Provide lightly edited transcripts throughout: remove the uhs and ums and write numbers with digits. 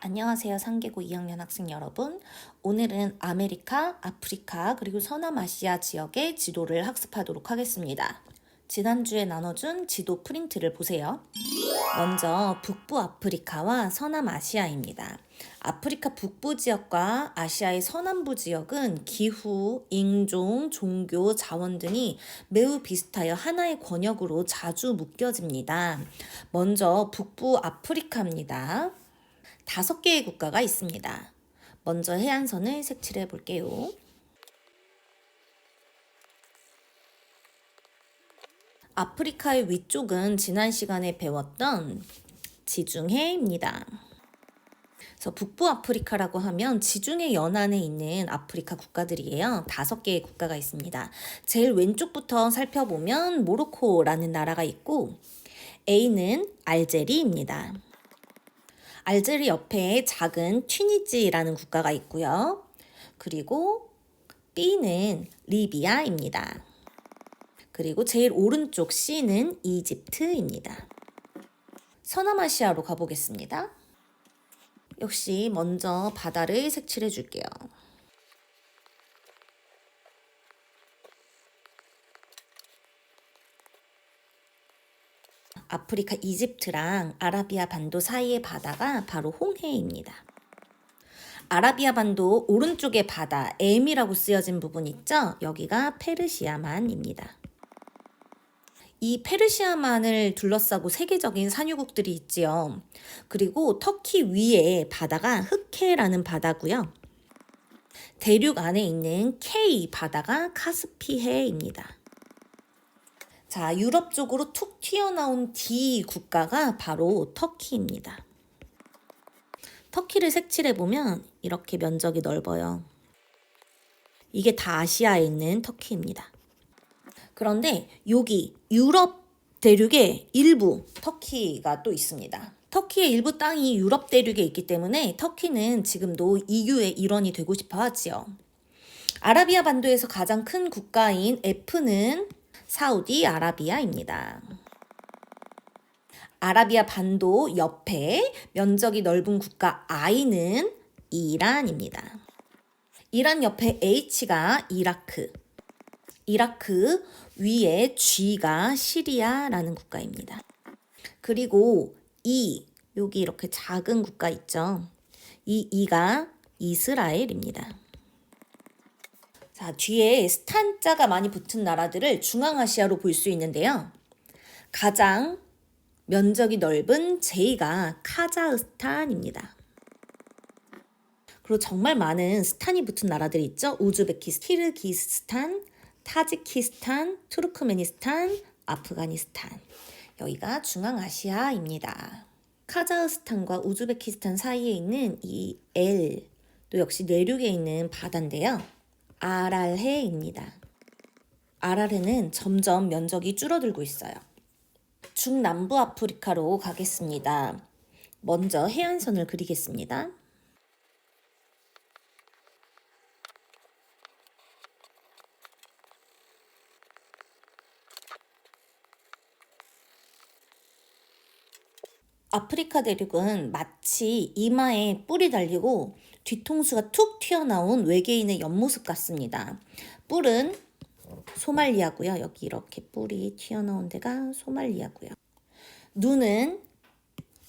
안녕하세요. 상계고 2학년 학생 여러분. 오늘은 아메리카, 아프리카, 그리고 서남아시아 지역의 지도를 학습하도록 하겠습니다. 지난주에 나눠준 지도 프린트를 보세요. 먼저 북부 아프리카와 서남아시아입니다. 아프리카 북부 지역과 아시아의 서남부 지역은 기후, 인종, 종교, 자원 등이 매우 비슷하여 하나의 권역으로 자주 묶여집니다. 먼저 북부 아프리카입니다. 5개의 국가가 있습니다. 먼저 해안선을 색칠해 볼게요. 아프리카의 위쪽은 지난 시간에 배웠던 지중해입니다. 그래서 북부 아프리카라고 하면 지중해 연안에 있는 아프리카 국가들이에요. 5개의 국가가 있습니다. 제일 왼쪽부터 살펴보면 모로코라는 나라가 있고 A는 알제리입니다. 알제리 옆에 작은 튀니지라는 국가가 있고요. 그리고 B는 리비아입니다. 그리고 제일 오른쪽 C는 이집트입니다. 서남아시아로 가보겠습니다. 역시 먼저 바다를 색칠해 줄게요. 아프리카 이집트랑 아라비아 반도 사이의 바다가 바로 홍해입니다. 아라비아 반도 오른쪽의 바다 M이라고 쓰여진 부분 있죠? 여기가 페르시아만입니다. 이 페르시아만을 둘러싸고 세계적인 산유국들이 있지요. 그리고 터키 위에 바다가 흑해라는 바다고요. 대륙 안에 있는 K 바다가 카스피해입니다. 자, 유럽 쪽으로 툭 튀어나온 D 국가가 바로 터키입니다. 터키를 색칠해보면 이렇게 면적이 넓어요. 이게 다 아시아에 있는 터키입니다. 그런데 여기 유럽 대륙의 일부 터키가 또 있습니다. 터키의 일부 땅이 유럽 대륙에 있기 때문에 터키는 지금도 EU의 일원이 되고 싶어 하지요. 아라비아 반도에서 가장 큰 국가인 F는 사우디아라비아입니다. 아라비아 반도 옆에 면적이 넓은 국가 I는 이란입니다. 이란 옆에 H가 이라크. 이라크 위에 G가 시리아라는 국가입니다. 그리고 여기 이렇게 작은 국가 있죠. 이 E가 이스라엘입니다. 자, 뒤에 스탄자가 많이 붙은 나라들을 중앙아시아로 볼 수 있는데요. 가장 면적이 넓은 J가 카자흐스탄입니다. 그리고 정말 많은 스탄이 붙은 나라들이 있죠. 우즈베키스탄, 키르기스탄, 타지키스탄, 투르크메니스탄, 아프가니스탄. 여기가 중앙아시아입니다. 카자흐스탄과 우즈베키스탄 사이에 있는 이 L, 또 역시 내륙에 있는 바다인데요. 아랄해입니다. 아랄해는 점점 면적이 줄어들고 있어요. 중남부 아프리카로 가겠습니다. 먼저 해안선을 그리겠습니다. 아프리카 대륙은 마치 이마에 뿔이 달리고 뒤통수가 툭 튀어나온 외계인의 옆모습 같습니다. 뿔은 소말리아고요. 여기 이렇게 뿔이 튀어나온 데가 소말리아고요. 눈은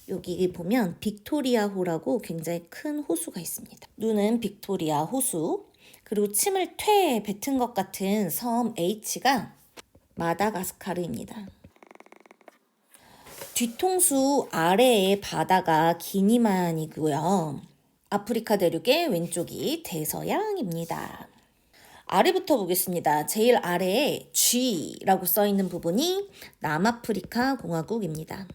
여기 보면 빅토리아호라고 굉장히 큰 호수가 있습니다. 눈은 빅토리아 호수. 그리고 침을 퇴 뱉은 것 같은 섬 H가 마다가스카르입니다. 뒤통수 아래의 바다가 기니만이고요. 아프리카 대륙의 왼쪽이 대서양입니다. 아래부터 보겠습니다. 제일 아래에 G라고 써있는 부분이 남아프리카 공화국입니다.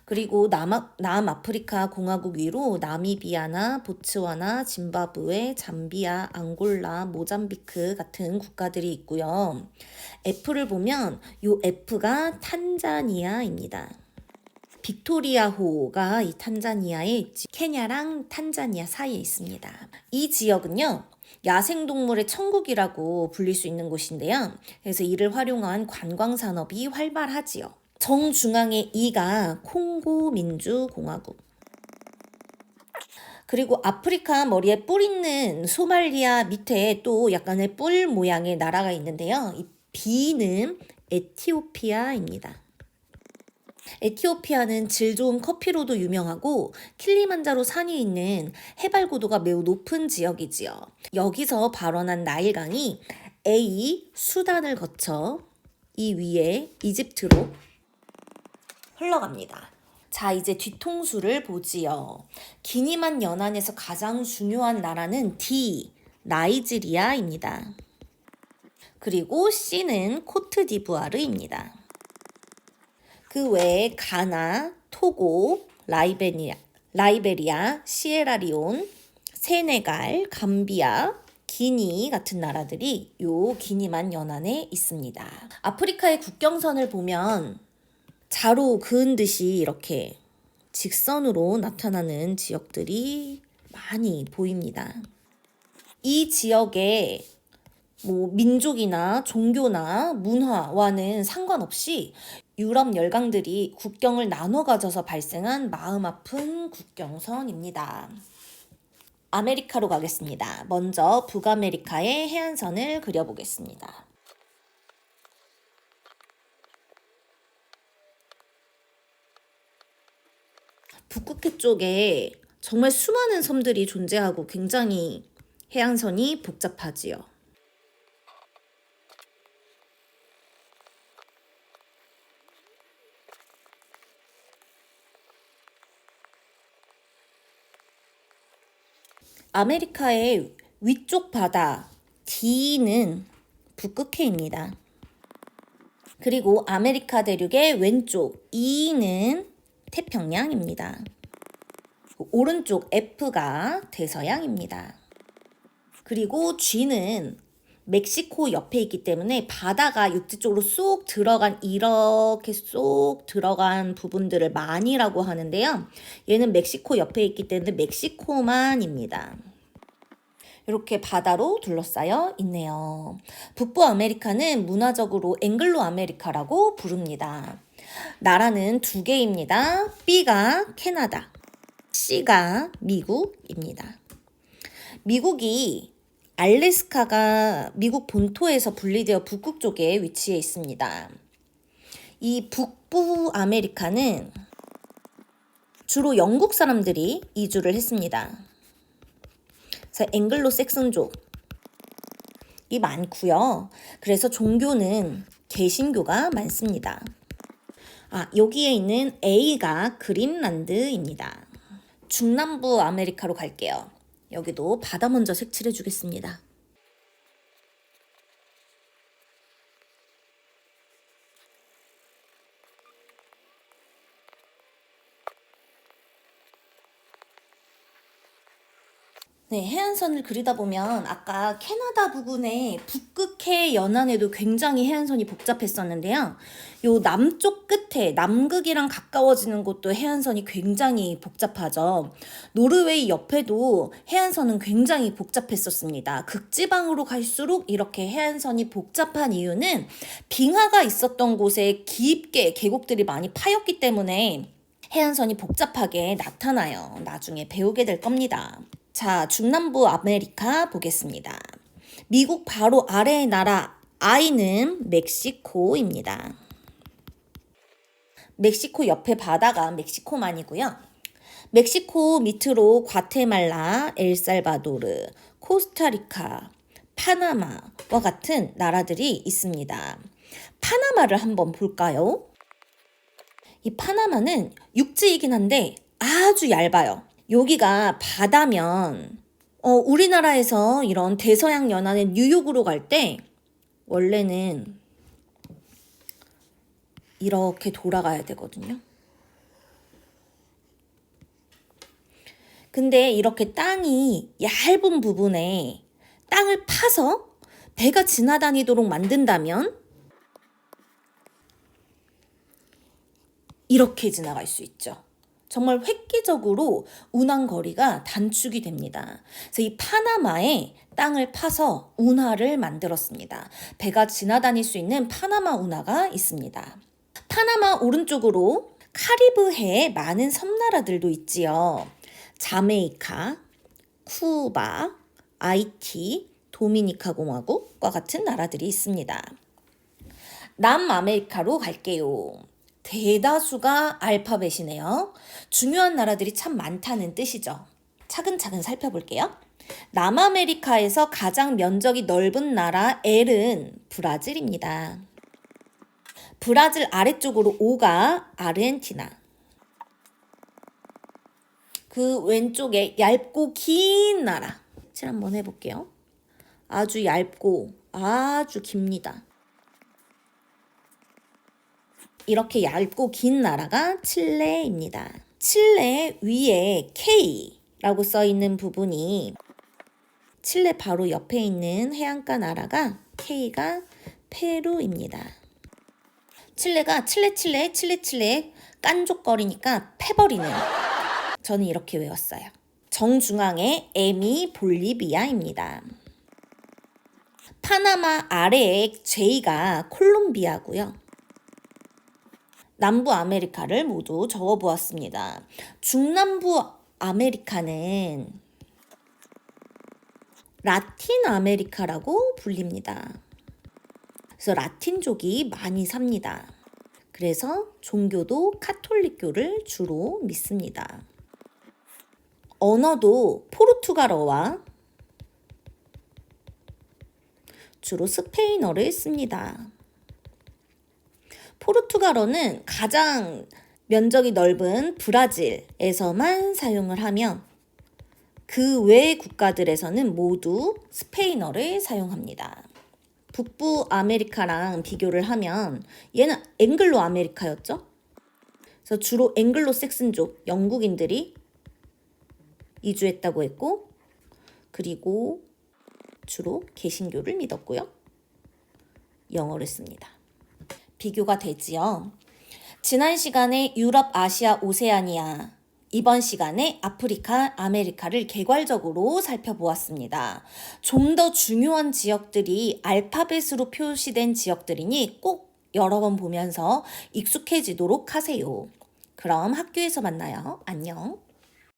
그리고 남아프리카 공화국 위로 나미비아나 보츠와나, 짐바브웨, 잠비아, 앙골라, 모잠비크 같은 국가들이 있고요. F를 보면 이 F가 탄자니아입니다. 빅토리아호가 이 탄자니아에 있지. 케냐랑 탄자니아 사이에 있습니다. 이 지역은요. 야생동물의 천국이라고 불릴 수 있는 곳인데요. 그래서 이를 활용한 관광산업이 활발하지요. 정중앙의 E가 콩고 민주공화국. 그리고 아프리카 머리에 뿔 있는 소말리아 밑에 또 약간의 뿔 모양의 나라가 있는데요. 이 B는 에티오피아입니다. 에티오피아는 질 좋은 커피로도 유명하고 킬리만자로 산이 있는 해발 고도가 매우 높은 지역이지요. 여기서 발원한 나일강이 A 수단을 거쳐 이 위에 이집트로 흘러갑니다. 자, 이제 뒤통수를 보지요. 기니만 연안에서 가장 중요한 나라는 D 나이지리아입니다. 그리고 C는 코트디부아르입니다. 그 외에 가나, 토고, 라이베리아, 시에라리온, 세네갈, 감비아, 기니 같은 나라들이 요 기니만 연안에 있습니다. 아프리카의 국경선을 보면 자로 그은 듯이 이렇게 직선으로 나타나는 지역들이 많이 보입니다. 이 지역에 민족이나 종교나 문화와는 상관없이 유럽 열강들이 국경을 나눠 가져서 발생한 마음 아픈 국경선입니다. 아메리카로 가겠습니다. 먼저 북아메리카의 해안선을 그려보겠습니다. 북극해 쪽에 정말 수많은 섬들이 존재하고 굉장히 해안선이 복잡하지요. 아메리카의 위쪽 바다 D는 북극해입니다. 그리고 아메리카 대륙의 왼쪽 E는 태평양입니다. 오른쪽 F가 대서양입니다. 그리고 G는 멕시코 옆에 있기 때문에 바다가 육지 쪽으로 이렇게 쏙 들어간 부분들을 만이라고 하는데요. 얘는 멕시코 옆에 있기 때문에 멕시코만입니다. 이렇게 바다로 둘러싸여 있네요. 북부 아메리카는 문화적으로 앵글로 아메리카라고 부릅니다. 나라는 두 개입니다. B가 캐나다, C가 미국입니다. 미국이 알래스카가 미국 본토에서 분리되어 북극 쪽에 위치해 있습니다. 이 북부 아메리카는 주로 영국 사람들이 이주를 했습니다. 그래서 앵글로 색슨족이 많고요. 그래서 종교는 개신교가 많습니다. 여기에 있는 A가 그린란드입니다. 중남부 아메리카로 갈게요. 여기도 바다 먼저 색칠해 주겠습니다. 네, 해안선을 그리다 보면 아까 캐나다 부근의 북극해 연안에도 굉장히 해안선이 복잡했었는데요. 요 남쪽 끝에 남극이랑 가까워지는 곳도 해안선이 굉장히 복잡하죠. 노르웨이 옆에도 해안선은 굉장히 복잡했었습니다. 극지방으로 갈수록 이렇게 해안선이 복잡한 이유는 빙하가 있었던 곳에 깊게 계곡들이 많이 파였기 때문에 해안선이 복잡하게 나타나요. 나중에 배우게 될 겁니다. 자, 중남부 아메리카 보겠습니다. 미국 바로 아래의 나라 I는 멕시코입니다. 멕시코 옆에 바다가 멕시코만이고요. 멕시코 밑으로 과테말라, 엘살바도르, 코스타리카, 파나마와 같은 나라들이 있습니다. 파나마를 한번 볼까요? 이 파나마는 육지이긴 한데 아주 얇아요. 여기가 바다면 우리나라에서 이런 대서양 연안의 뉴욕으로 갈 때 원래는 이렇게 돌아가야 되거든요. 근데 이렇게 땅이 얇은 부분에 땅을 파서 배가 지나다니도록 만든다면 이렇게 지나갈 수 있죠. 정말 획기적으로 운항 거리가 단축이 됩니다. 그래서 이 파나마에 땅을 파서 운하를 만들었습니다. 배가 지나다닐 수 있는 파나마 운하가 있습니다. 파나마 오른쪽으로 카리브해에 많은 섬나라들도 있지요. 자메이카, 쿠바, 아이티, 도미니카 공화국과 같은 나라들이 있습니다. 남아메리카로 갈게요. 대다수가 알파벳이네요. 중요한 나라들이 참 많다는 뜻이죠. 차근차근 살펴볼게요. 남아메리카에서 가장 면적이 넓은 나라 L은 브라질입니다. 브라질 아래쪽으로 O가 아르헨티나. 그 왼쪽에 얇고 긴 나라. 칠 한번 해볼게요. 아주 얇고 아주 깁니다. 이렇게 얇고 긴 나라가 칠레입니다. 칠레 위에 K라고 써 있는 부분이 칠레 바로 옆에 있는 해안가 나라가 K가 페루입니다. 칠레가 칠레 깐족거리니까 패버리는, 저는 이렇게 외웠어요. 정중앙에 M이 볼리비아입니다. 파나마 아래에 J가 콜롬비아고요. 남부 아메리카를 모두 적어보았습니다. 중남부 아메리카는 라틴 아메리카라고 불립니다. 그래서 라틴족이 많이 삽니다. 그래서 종교도 카톨릭교를 주로 믿습니다. 언어도 포르투갈어와 주로 스페인어를 씁니다. 포르투갈어는 가장 면적이 넓은 브라질에서만 사용을 하며 그 외의 국가들에서는 모두 스페인어를 사용합니다. 북부 아메리카랑 비교를 하면 얘는 앵글로 아메리카였죠. 그래서 주로 앵글로 섹슨족 영국인들이 이주했다고 했고, 그리고 주로 개신교를 믿었고요. 영어를 씁니다. 비교가 되지요. 지난 시간에 유럽, 아시아, 오세아니아, 이번 시간에 아프리카, 아메리카를 개괄적으로 살펴보았습니다. 좀 더 중요한 지역들이 알파벳으로 표시된 지역들이니 꼭 여러 번 보면서 익숙해지도록 하세요. 그럼 학교에서 만나요. 안녕.